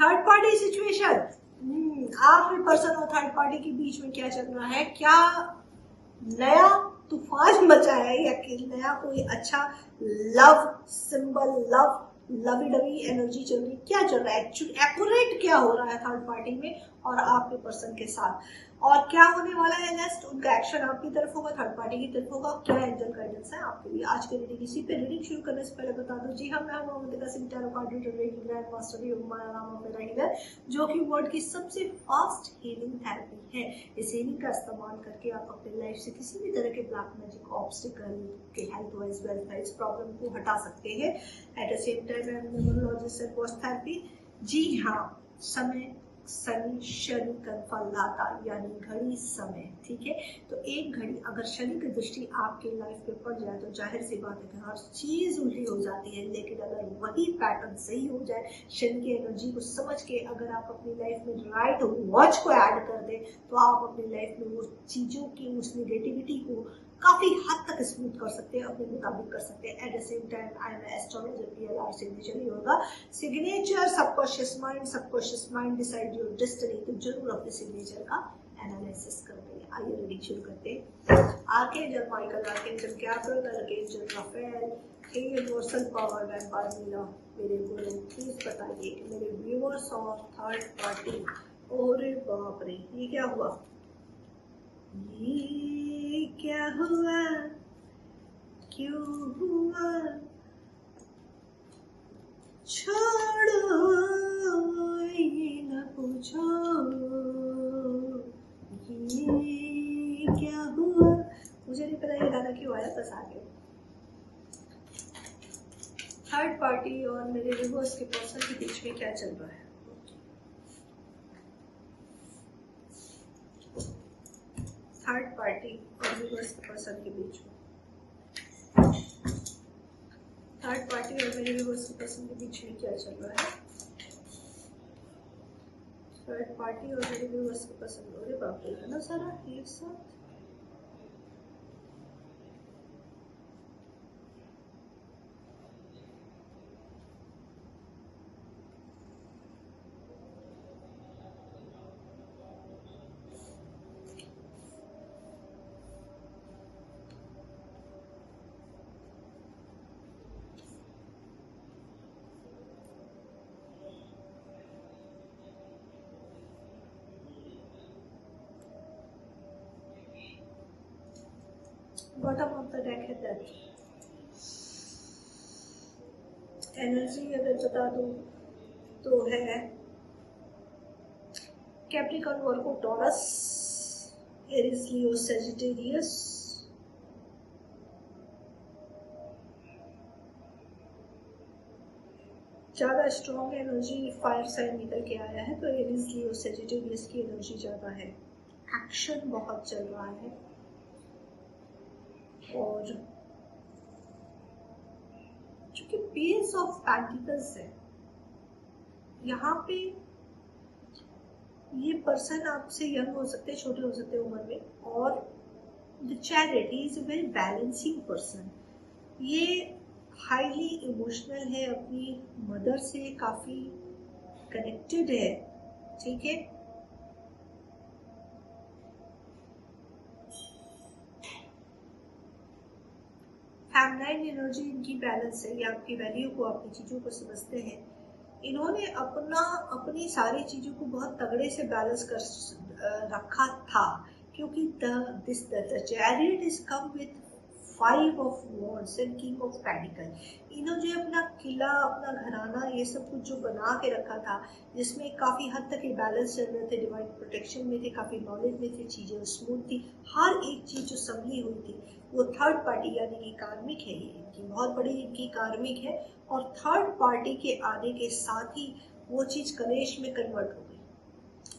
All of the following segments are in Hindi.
थर्ड पार्टी सिचुएशन, आप भी पर्सन और थर्ड पार्टी के बीच में क्या चल रहा है, क्या नया तूफान मचा है या नया कोई अच्छा love symbol, lovey dovey energy चल रही, क्या चल रहा है, एक्चुअली एक्यूरेट क्या हो रहा है थर्ड पार्टी में और आपके पर्सन के साथ, और क्या होने वाला है नेक्स्ट, उनका एक्शन आपकी तरफ होगा, थर्ड पार्टी की तरफ होगा, क्या एंजल गाइडेंस है आपके लिए आज के रीडिंग। इसी पे रीडिंग शुरू करने से पहले बता दूं, जी हाँ, मैं Mohammad Singh tarot card reader, grand master मेरा हीलर, जो कि वर्ल्ड की सबसे फास्ट हीलिंग थेरेपी है। इस हीलिंग का इस्तेमाल करके आप अपनी लाइफ से किसी भी तरह के ब्लैक मैजिक, ऑब्स्टिकल के health wise, wealth wise problem को हटा सकते हैं। At the same time numerologist and post therapy. जी हाँ, समय शनि का फल लाता, यानी घड़ी समय, ठीक है। तो एक घड़ी अगर शनि की दृष्टि आपके लाइफ पे पड़ जाए तो जाहिर सी बात है कि हर चीज उल्टी हो जाती है, लेकिन अगर वही पैटर्न सही हो जाए, शनि की एनर्जी को समझ के अगर आप अपनी लाइफ में राइट वॉच को ऐड कर दे, तो आप अपनी लाइफ में वो चीजों की, उस निगेटिविटी को काफी हद तक स्मूथ कर सकते हैं, अपने मुताबिक कर सकते हैं। At the same time I am astrologer, PLR signature ही होगा। Signature subconscious mind decide your destiny, तो जरूर अपने सिग्नेचर का एनालिसिस करते हैं। आइए रीडिंग शुरू करते हैं। Archangel Michael, archangel Gabriel, archangel Raphael, universal power vampire Meera, मेरे गुरु प्लीज बताइए कि मेरे व्यूअर्स ऑफ थर्ड पार्टी, अरे बाप रे, ये क्या हुआ, ये क्या हुआ, क्यों हुआ, छोड़ो ये न पूछो, ये क्या हुआ। मुझे नहीं पता ये गाना क्यों आया, बस आ गया। थर्ड पार्टी और मेरे रिवर्स के पर्सन के बीच में क्या चल रहा है। थर्ड पार्टी और रिवर्स के पर्सन के बीच में, थर्ड पार्टी और मेरे रिवर्स के पर्सन के बीच में क्या चल रहा है। थर्ड पार्टी और मेरे रिवर्स के पर्सन, अरे बाप रे, ना सारा एक साथ। बॉटम ऑफ द डेक है डेथ। एनर्जी अगर बता दूं तो है कैप्रिकॉर्न, वर्गो, टॉरस, एरीज, लियो, सजिटेरियस। ज्यादा स्ट्रॉन्ग एनर्जी फायर साइन निकल के आया है, तो एरीज, लियो, सजिटेरियस की एनर्जी ज्यादा है। एक्शन बहुत चल रहा है और चूंकि पेस ऑफ पेंटिकल्स है यहाँ पे, ये पर्सन आपसे यंग हो सकते हैं, छोटे हो सकते हैं उम्र में, और the chariot, he is a very balancing person. ये हाईली इमोशनल है, अपनी मदर से काफी कनेक्टेड है, ठीक है। फेमिनाइन एनर्जी इनकी बैलेंस है, ये आपकी वैल्यू को, आपकी चीजों को समझते हैं। इन्होंने अपनी सारी चीजों को बहुत तगड़े से बैलेंस कर रखा था, क्योंकि the chariot is come with 5 of wands and king of pentacle. इन्होंने जो अपना किला, अपना घराना, ये सब कुछ जो बना के रखा था, जिसमें काफी हद तक ये बैलेंस चल रहे थे, डिवाइन प्रोटेक्शन में थे, काफी नॉलेज में थे, चीजें स्मूथ थी, हर एक चीज जो संभली हुई थी, वो थर्ड पार्टी यानी कि कार्मिक है, ये इनकी बहुत बड़ी इनकी कार्मिक है। और थर्ड पार्टी के आने के साथ ही वो चीज कलेश में कन्वर्ट हो गई।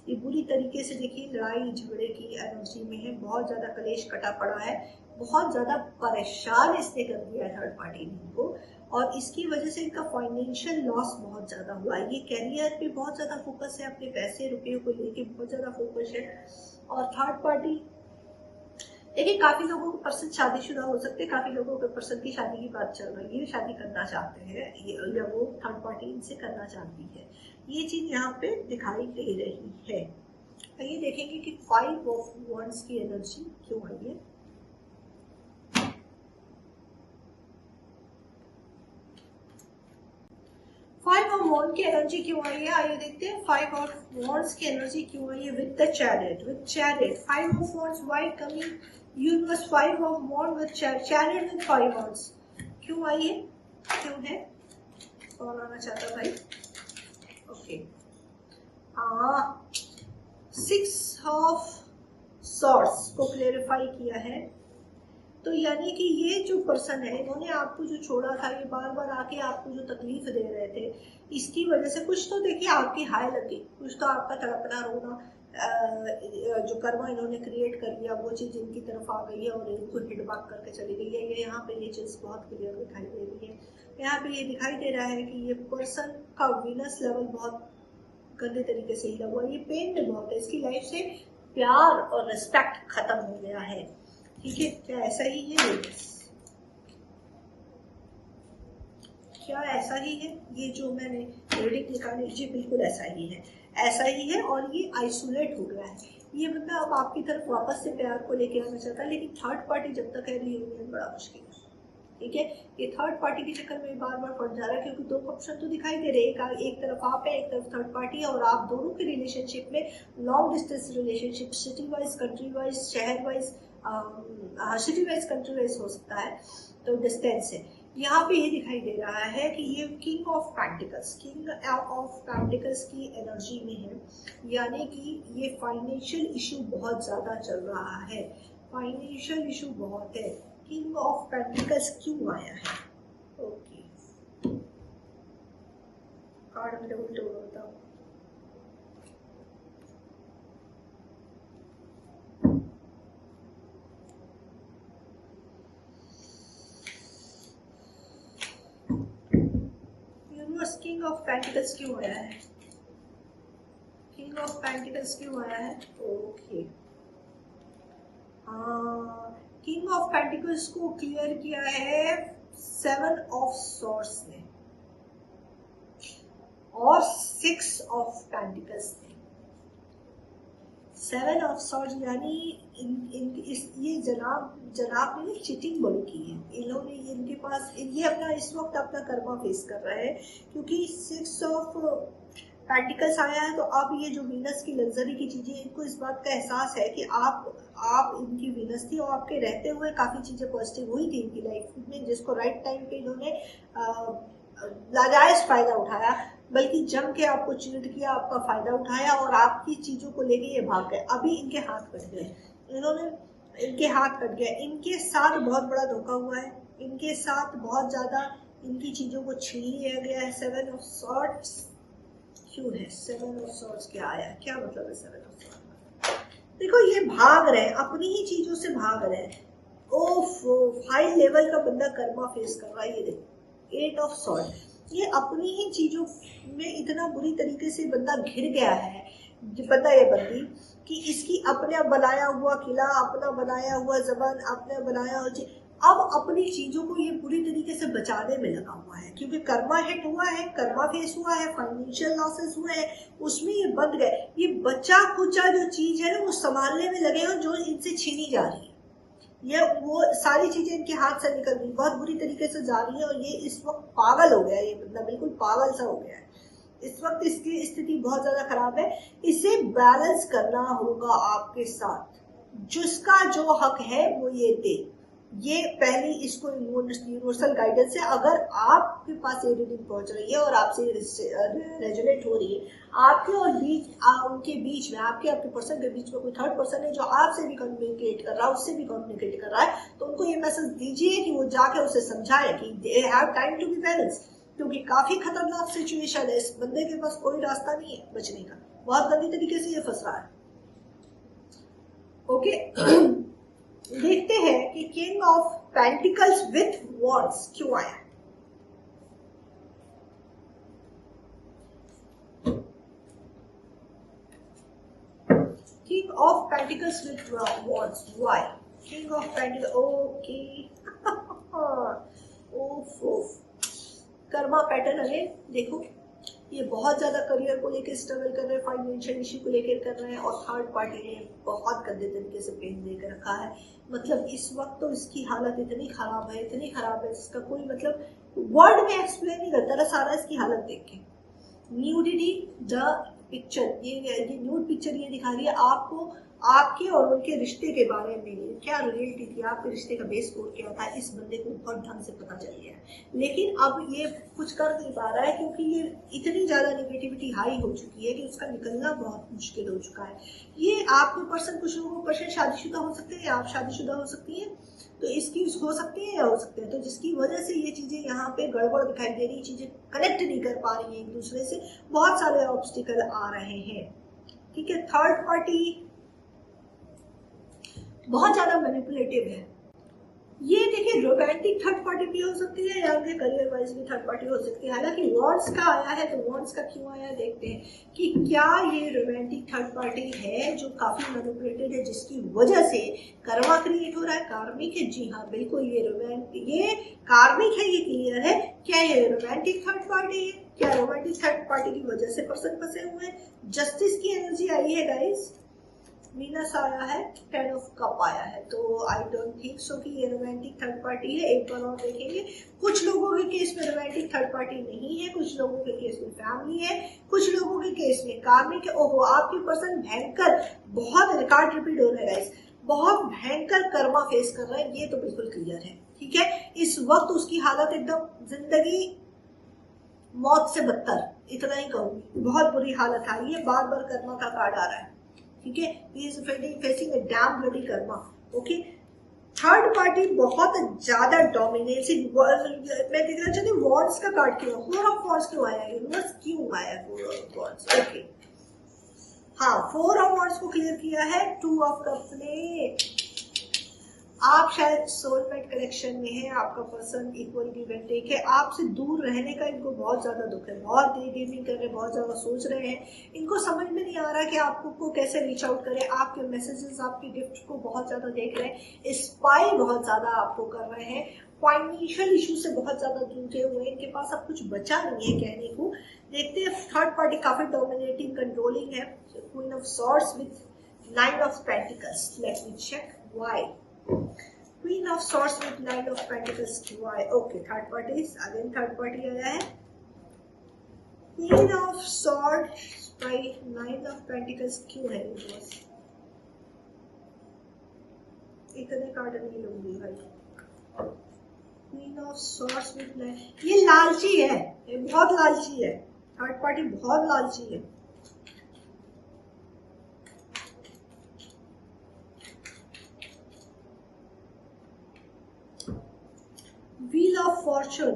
ये बुरी तरीके से देखिए लड़ाई झगड़े की एनर्जी में है, बहुत ज्यादा कलेश कटा पड़ा है, बहुत ज्यादा परेशान इसने कर दिया है थर्ड पार्टी ने इनको, और इसकी वजह से इनका फाइनेंशियल लॉस बहुत ज्यादा हुआ है। ये कैरियर पे बहुत ज्यादा फोकस है, अपने पैसे रुपये को लेके बहुत ज्यादा फोकस है। और थर्ड पार्टी देखिए, काफी लोगों को पर्सन शादीशुदा हो सकते हैं, काफी लोगों के पर्सन की शादी की बात चल रही है, शादी करना चाहते हैं, या वो थर्ड पार्टी इनसे करना चाहती है। ये चीज यहाँ पे दिखाई दे रही है। आइए देखेंगे कि 5 ऑफ वॉन्ड्स की एनर्जी क्यों आई है। फाइव ऑफ वॉन्ड की एनर्जी क्यों आई है, आइए देखते हैं। 5 ऑफ वॉन्ड्स की एनर्जी क्यों आई है with the chariot. With chariot 5 of wands, why coming universe 5 of wand with chariot with 5 wands क्यों आई है, क्यों है, कौन आना चाहता भाई? ओके, 6 ऑफ सॉर्ड्स को क्लेरिफाई किया है। तो यानी कि ये जो पर्सन है, इन्होंने आपको जो छोड़ा था, ये बार बार आके आपको जो तकलीफ दे रहे थे, इसकी वजह से कुछ तो देखिए आपकी हाय लगी, कुछ तो आपका तड़पना रोना, जो कर्मा इन्होंने क्रिएट कर लिया वो चीज इनकी तरफ आ गई है और इनको हिट बैक करके चली गई है। ये यहाँ पे ये चीज बहुत क्लियर दिखाई दे रही है। यहाँ पे ये दिखाई दे रहा है कि ये पर्सन का वीनस लेवल बहुत गंदे तरीके से हिला हुआ है। ये पेन में बहुत है, इसकी लाइफ से प्यार और रिस्पेक्ट खत्म हो गया है। ठीक है, क्या ऐसा ही है? क्या ऐसा ही है? ये जो मैंने रीडिंग निकाली, जी बिल्कुल ऐसा ही है, ऐसा ही है। और ये आइसोलेट हो गया है। ये बंदा अब आपकी तरफ वापस से प्यार को लेके आना चाहता है, लेकिन थर्ड पार्टी जब तक है रियूनियन बड़ा मुश्किल है। ठीक है, ये थर्ड पार्टी के चक्कर में बार बार फंस जा रहा है, क्योंकि दो ऑप्शन तो दिखाई दे रहे हैं, एक तरफ आप है, एक तरफ थर्ड पार्टी है, और आप दोनों के रिलेशनशिप में long distance relationship, city wise, country wise, शहर wise, city wise, country wise हो सकता है, तो डिस्टेंस है। यहाँ पे ये दिखाई दे रहा है कि ये किंग ऑफ पेंटिकल्स की एनर्जी में है, यानी कि ये फाइनेंशियल इशू बहुत ज्यादा चल रहा है, फाइनेंशियल इशू बहुत है। किंग ऑफ पेंटिकल्स क्यों आया है? ओके, कार्ड में डबल टोन होता हूँ। यूनिवर्स किंग ऑफ पेंटिकल्स क्यों आया है? किंग ऑफ पेंटिकल्स क्यों आया है? ओके, किंग ऑफ पेंटिकल्स को क्लियर किया है 7 ऑफ सॉर्ड्स ने और 6 ऑफ पेंटिकल्स ने। 7 ऑफ सॉर्ड्स यानी ये जनाब ने चीटिंग बड़ी की है इन्होंने। इनके पास ये अपना इस वक्त अपना कर्मा फेस कर रहा है, क्योंकि 6 ऑफ पेंटिकल्स आया है। तो अब ये जो वीनस की लग्जरी की चीजें, इनको इस बात का एहसास है कि आप इनकी वीनस थी और आपके रहते हुए काफी चीजें पॉजिटिव हुई थी इनकी लाइफ में, जिसको राइट टाइम पे इन्होंने लाजायज फायदा उठाया, बल्कि जम के आपको चीट किया, आपका फायदा उठाया और आपकी चीजों को लेके ये भाग गए। अभी इनके हाथ कट गए, इनके हाथ कट गए। इनके साथ बहुत बड़ा धोखा हुआ है, इनके साथ बहुत ज्यादा इनकी चीजों को छीन लिया गया है। 7 ऑफ सॉर्ड्स क्यों है? 7 ऑफ सॉर्ड्स क्या आया, क्या मतलब है 7 ऑफ सॉर्ड्स? देखो, ये भाग रहे हैं, अपनी ही चीजों से भाग रहे हैं। ओफ, हाई लेवल का बंदा कर्मा फेस कर रहा है। ये देखो 8 ऑफ सॉर्ड, ये अपनी ही चीजों में इतना बुरी तरीके से बंदा घिर गया है, बंदा ये बंदी, कि इसकी अपने बनाया हुआ किला, अपना बनाया हुआ जबान, अपने बनाया हुआ, अब अपनी चीजों को ये पूरी तरीके से बचाने में लगा हुआ है, क्योंकि कर्मा हिट हुआ है, कर्मा फेस हुआ है, फाइनेंशियल लॉसेस हुए हैं, उसमें ये बंद गए। ये बच्चा कुचा जो चीज है ना, वो संभालने में लगे हैं जो इनसे छीनी जा रही है। ये वो सारी चीजें इनके हाथ से निकल रही, बहुत बुरी तरीके से जा रही है, और ये इस वक्त पागल हो गया है। ये बंदा बिल्कुल पागल सा हो गया है इस वक्त, इसकी स्थिति बहुत ज्यादा खराब है। इसे बैलेंस करना होगा आपके साथ, जिसका जो हक है वो ये दे। ये पहली इसको यूनिवर्सल गाइडेंस है। अगर आपके पास ये रीडिंग पहुंच रही है और आपसे रेजोनेट हो रही है, आपके और उनके बीच में, आपके पर्सन के बीच में कोई थर्ड पर्सन है जो आपसे भी कम्युनिकेट कर रहा है, उससे भी कम्युनिकेट कर रहा है, तो उनको ये मैसेज दीजिए कि वो जाके उसे समझाए कि they have time to be balance, क्योंकि काफी खतरनाक सिचुएशन है। इस बंदे के पास कोई रास्ता नहीं है बचने का, बहुत गंदी तरीके से ये फंस रहा है। ओके, देखते हैं कि king of pentacles with wands क्यों आया। King of pentacles with wands, why? King of pentacles, okay. Of Karma pattern again देखो, ये बहुत ज्यादा करियर को लेकर स्ट्रगल कर रहे हैं, फाइनेंशियल इश्यू को लेकर कर रहे हैं, और थर्ड पार्टी ने बहुत गंदे तरीके से पेन देकर रखा है। मतलब इस वक्त तो इसकी हालत इतनी खराब है, इतनी खराब है, इसका कोई मतलब वर्ड में एक्सप्लेन नहीं करता रहा सारा इसकी हालत देख के। न्यूडिटी द पिक्चर, ये न्यूड पिक्चर ये दिखा रही है आपको आपके और उनके रिश्ते के बारे में, क्या रियलिटी थी, आपके रिश्ते का बेस कोड क्या था, इस बंदे को बहुत ढंग से पता चल गया है। लेकिन अब ये कुछ कर नहीं पा रहा है क्योंकि ये इतनी ज्यादा नेगेटिविटी हाई हो चुकी है कि उसका निकलना बहुत मुश्किल हो चुका है। ये आपके पर्सन, कुछ लोगों के पर्सन शादीशुदा हो सकते हैं, आप शादीशुदा हो सकती हैं, तो इसकी हो सकती है या हो सकते हैं, तो जिसकी वजह से ये चीजें यहाँ पे गड़बड़ दिखाई दे रही, चीजें कनेक्ट नहीं कर पा रही हैं एक दूसरे से, बहुत सारे ऑब्स्टिकल आ रहे हैं। ठीक है, थर्ड पार्टी बहुत ज्यादा मैनिपुलेटिव है। ये देखिए रोमांटिक थर्ड पार्टी भी हो सकती है या उनके करियर वाइज भी थर्ड पार्टी हो सकती है। हालांकि वॉन्ड्स का आया है, तो वॉन्ड्स का क्यों आया है देखते हैं कि क्या ये रोमांटिक थर्ड पार्टी है जो काफी मैनिपुलेटेड है, जिसकी वजह से कर्मा क्रिएट हो रहा है, कार्मिक है। जी हाँ बिल्कुल, ये कार्मिक है, ये क्लियर है। क्या ये रोमांटिक थर्ड पार्टी है? क्या रोमांटिक थर्ड पार्टी की वजह से पर्सन फंसे हुए हैं? जस्टिस की एनर्जी आई है गाइस, वीनस आया है, 10 ऑफ कप आया है, तो आई डोंट थिंक सो कि ये रोमांटिक थर्ड पार्टी है। एक बार और देखेंगे, कुछ लोगों के केस में रोमांटिक थर्ड पार्टी नहीं है, कुछ लोगों के केस में फैमिली है, कुछ लोगों के केस में कार्मिक है। ओहो, आपकी पर्सन भयंकर, बहुत रिकॉर्ड रिपीट हो रहा है गाइस, बहुत भयंकर कर्मा फेस कर रहा है, ये तो बिल्कुल क्लियर है। ठीक है, इस वक्त उसकी हालत एकदम जिंदगी मौत से बदतर, इतना ही कहूंगी, बहुत बुरी हालत आ रही है। बार बार कर्मा का कार्ड आ रहा है। ठीक है, he is facing a damn bloody karma. Okay, third party बहुत ज्यादा डोमिनेटिंग, मैं देखना चाहती हूँ वॉन्ड्स का कार्ड क्यों, 4 ऑफ वॉन्ड्स क्यों आया, यूनिवर्स क्यों आया 4 ऑफ वॉन्ड्स। ओके, हाँ 4 ऑफ वॉन्ड्स को क्लियर किया है, 2 ऑफ कप्स ने। आप शायद सोलमेट कनेक्शन में है, आपका person equal give and take है, आपसे दूर रहने का इनको बहुत ज्यादा दुख है, बहुत डे ड्रीमिंग कर रहे हैं, बहुत ज्यादा सोच रहे हैं, इनको समझ में नहीं आ रहा कि आपको को कैसे रीच आउट करें, आपके मैसेजेस, आपके गिफ्ट को बहुत ज्यादा देख रहे हैं, स्पाई बहुत ज्यादा आपको कर रहे हैं, फाइनेंशियल इशू से बहुत ज्यादा जूझे हुए हैं, इनके पास अब कुछ बचा नहीं है कहने को। देखते हैं, थर्ड पार्टी काफी डोमिनेटिंग, कंट्रोलिंग है, queen of swords with 9 of pentacles. Let me check why Queen of Swords with 9 of Pentacles. Why? Okay, third party is again third party आया है। Queen of Swords by 9 of Pentacles क्यों है ये बॉस? इतने कार्ड नहीं लूंगी भाई। Queen of Swords with 9, ये लालची है, ये बहुत लालची है, थर्ड पार्टी बहुत लालची है। Wheel of Fortune,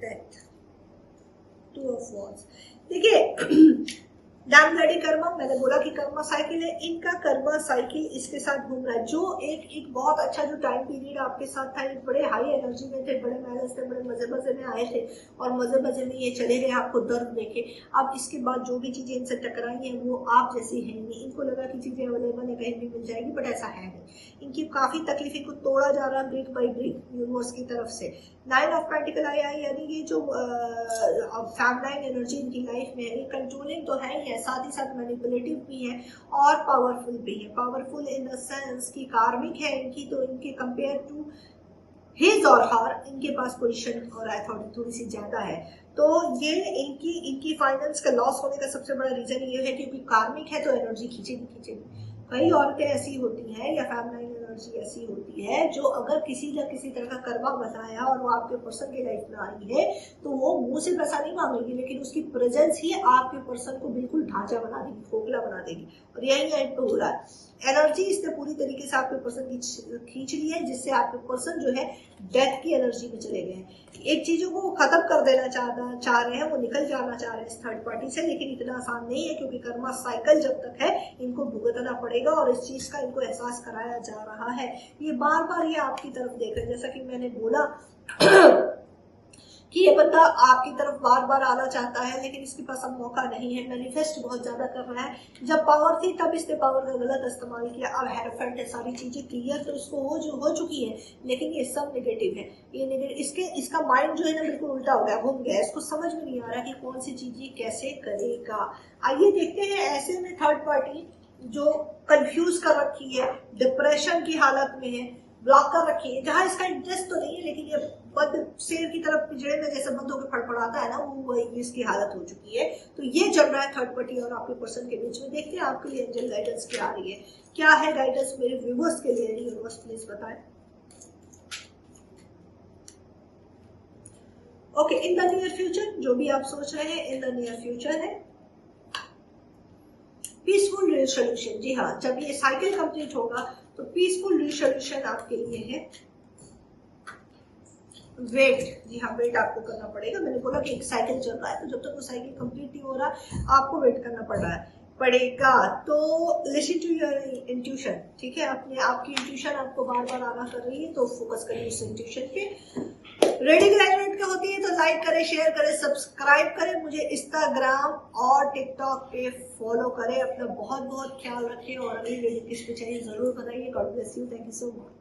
Death, 2 of Wands। देखिए डैम ब्लडी कर्मा, मैंने बोला कि कर्मा साइकिल है, इनका कर्मा साइकिल इसके साथ घूम रहा है। जो एक बहुत अच्छा जो टाइम पीरियड आपके साथ था, एक बड़े हाई एनर्जी में थे, बड़े बैलेंस थे, बड़े मजे मजे में आए थे, और मजे मजे में ये चले गए आपको दर्द देके। अब इसके बाद जो भी चीजें इनसे टकराई हैं वो आप जैसी हैं नहीं, इनको लगा कि चीजें अवेलेबल है, कहीं भी मिल जाएगी, बट ऐसा है नहीं। इनकी काफी तकलीफें को तोड़ा जा रहा है ब्रिक बाई ब्रिक यूनिवर्स की तरफ से। 9 ऑफ पेंटिकल आया, यानी ये जो फेमिनाइन एनर्जी इनकी लाइफ में है, ये कंट्रोलिंग तो है ही है, साथ ही साथ मैनिपुलेटिव भी है और पावरफुल भी है। पावरफुल इन द सेंस की कार्मिक है इनकी, तो इनके कंपेयर टू हिज और हर, इनके पास पोजीशन और अथॉरिटी थोड़ी सी ज्यादा है। तो ये इनकी फाइनेंस का लॉस होने का सबसे बड़ा रीजन ये है क्योंकि कार्मिक है तो एनर्जी खींचेगी। कई औरतें ऐसी होती हैं या फेमिनाइन एनर्जी ऐसी होती है जो अगर किसी न किसी तरह का कर्मा बताया और वो आपके पर्सन की लाइफ में आई है तो वो मुंह से पैसा नहीं मांगेगी, लेकिन उसकी प्रेजेंस ही आपके पर्सन को बिल्कुल ढांचा बना देगी, खोखला बना देगी। और यही एंड पे हो रहा है। एनर्जी इसने पूरी तरीके से आपके पर्सन की खींच ली है, जिससे आपके पर्सन जो है डेथ की एनर्जी में चले गए हैं। एक चीजों को खत्म कर देना चाह रहे हैं, वो निकल जाना चाह रहे हैं इस थर्ड पार्टी से, लेकिन इतना आसान नहीं है क्योंकि कर्मा साइकिल जब तक है इनको भुगतना पड़ेगा और इस चीज का इनको एहसास कराया जा रहा है। ये बार बार ये आपकी तरफ देख रहे हैं, जैसा कि मैंने बोला कि ये बंदा आपकी तरफ बार बार आना चाहता है, लेकिन इसके पास अब मौका नहीं है। मैनिफेस्ट बहुत ज्यादा कर रहा है, जब पावर थी तब इसने पावर का गलत इस्तेमाल किया। अब हेरोफेंट है, सारी चीजें क्लियर तो इसको हो चुकी है, लेकिन ये सब नेगेटिव है। ये नेगेटिव, इसका माइंड जो है ना बिल्कुल उल्टा हो गया, घूम गया। इसको समझ में नहीं आ रहा कि कौन सी चीजें कैसे करेगा। आइए देखते हैं ऐसे में थर्ड पार्टी जो कंफ्यूज कर रखी है, डिप्रेशन की हालत में है, ब्लॉक कर रखी है, जहां इसका इंटरेस्ट तो नहीं है, लेकिन ये बंद शेर की तरफ पिंजरे में जैसे बंद होकर फड़फड़ाता है ना, वो इसकी हालत हो चुकी है। तो ये चल रहा है थर्ड पार्टी और आपके पर्सन के बीच में। देखते हैं आपके लिए एंजल गाइडेंस क्या आ रही है, क्या है गाइडेंस मेरे व्यूअर्स के लिए। यूनिवर्स प्लीज बताएं। Okay, in the near future, जो भी आप सोच रहे हैं इन द नियर फ्यूचर है पीसफुल रेजोल्यूशन। जी हाँ, जब ये साइकिल कंप्लीट होगा तो पीसफुल रेजोल्यूशन आपके लिए है। वेट, जी हाँ, वेट आपको करना पड़ेगा। मैंने बोला कि एक साइकिल चल रहा है, तो जब तक वो साइकिल कंप्लीट नहीं हो रहा आपको वेट करना पड़ेगा। तो लिसन टू योर इंट्यूशन, ठीक है। अपने आपकी इंट्यूशन आपको बार बार आगाह कर रही है, तो फोकस करिए उस इंट्यूशन पे। रीडिंग रेजोनेट का होती है तो लाइक करें, शेयर करें, सब्सक्राइब करें, मुझे इंस्टाग्राम और टिकटॉक पे फॉलो करें। अपना बहुत बहुत ख्याल रखें और अगली रीडिंग किस पे चाहिए जरूर बताइए। God bless you, thank you so much.